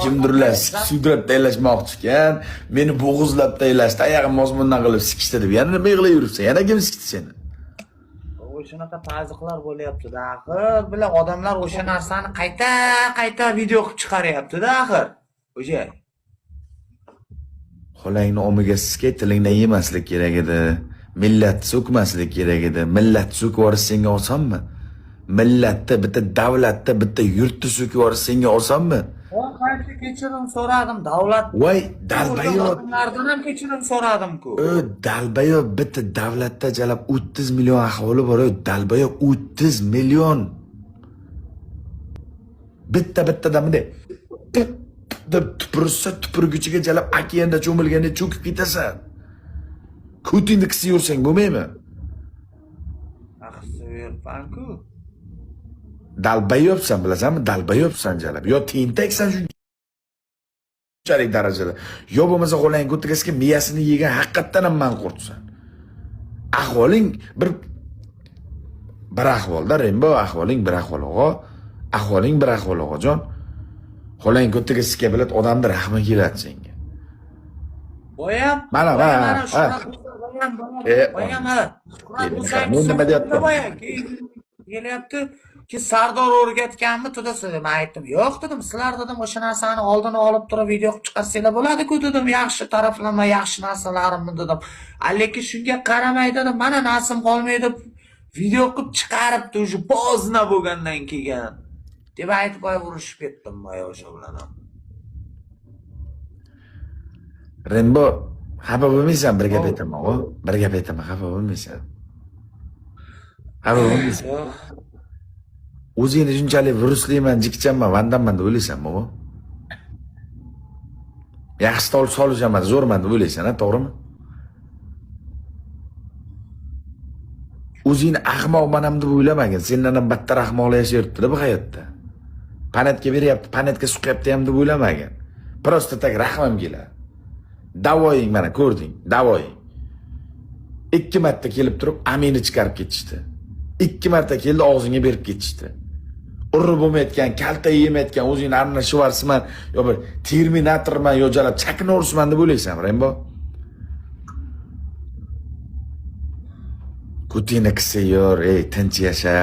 kimdirlar sudrab taylashmoqchi ekan, meni bo'g'izlab taylashdi, oyog'im mozmundan qilib sikishdi deb. Yana nima yig'lay yuribsan? Yana kim sikdi seni? Shunaqa taziqlar bo'lyapti-da, axir. Bilan odamlar o'sha narsani qayta video qilib chiqaryapti-da, axir. O'sha. Xolangni omiga siskay, tilingdan yemaslik kerak edi. Millat so'kmaslik kerak edi. Millat so'kib yuborish senga osonmi? Millatda, bitta davlatda, bitta yurtni so'kib yuborish senga osonmi? Qancha kechirim so'radim, davlat. Voy, dalbayo. Odamlardan ham kechirim so'radim-ku. Dalbayo bitta davlatda jalab 30 million aholi bor, dalbayo 30 million. Bitta bunday deb tupursa tupurguchiga jalab okeanda cho'milganda cho'kib ketasan. Kutinni qisi yursang bo'lmaymi? Axsi yurpan-ku. Dalbayobsan, bilasanmi? Dalbayobsan jalab. Yo tentaksan shunchalik darajada. Yo bo'lmasa qo'lang ko'tirgasga miyasini yegan haqiqatdan ham manqurtsan. Ahvoling bir ahvolda, Rembo, ahvoling bir ahvol o'g'o. Ahvoling bir ahvol o'g'ojon. Qo'lang ko'tirgasga bilad odamda rahmi keladi senga. Boyam. Mana. Men nima deyapman? Kelyapti ki Sardor o'rgatganmi tudasi deb aytdim. Yo'q dedim, sizlar dedim o'sha narsani oldini olib turib video qilib chiqarsanglar bo'ladi-ku dedim, yaxshi taraflama, yaxshi narsalarimni dedim. Lekin shunga qaramay dedim, mana nasim qolmaydi deb video qilib chiqaribdi o'sha bozna bo'lgandan keyin. Deb aytib urushib ketdim boya o'sha bilan ham. Rembo, xafa bo'lmaysan, bir gap aytaman, o'g'o. Bir gap aytaman, xafa bo'lmaysan. Xafa bo'lmaysan. O'zingni shunchalik virusliman, jikchanman, vandamman deb o'ylaysanmi, o'g'o? Yaxshi solishaman, zo'rman deb o'ylaysan, to'g'rimi? O'zingni ahmoqman deb o'ylamagin. Sendan ham battar ahmoqlar yashayapti-da bu hayotda. Panetga beryapti, panetga suqyapti ham deb o'ylamagin. Prosta tak rahmim keladi. Davoying mana ko'rding, davoying. 2 marta kelib turib amini chiqarib ketishdi. 2 marta keldi og'zingga berib ketishdi. Urib bo'lmayotgan, kalta yemayotgan, o'zingni Arnold Schwarzenegger yo bir Terminatorman yo jalab chakni urishman deb o'ylaysanmi, Rembo? Kutingni qilsa yor, tinch yasha.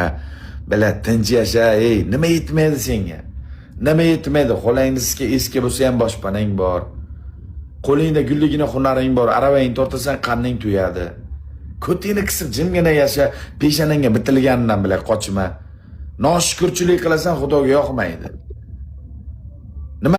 Bila tinch yasha, nima yetmaydi senga? Nima yetmaydi? Qo'lingni eski bo'lsa ham boshpanang bor. Qo'lingda gulligina hunaring bor, aravangni tortasan qanning tuyadi. Kutingni qisib jimgina yasha, peshanangga bitilganidan bila qochma. Noshukrchilik qilasan, Xudoga yoqmaydi.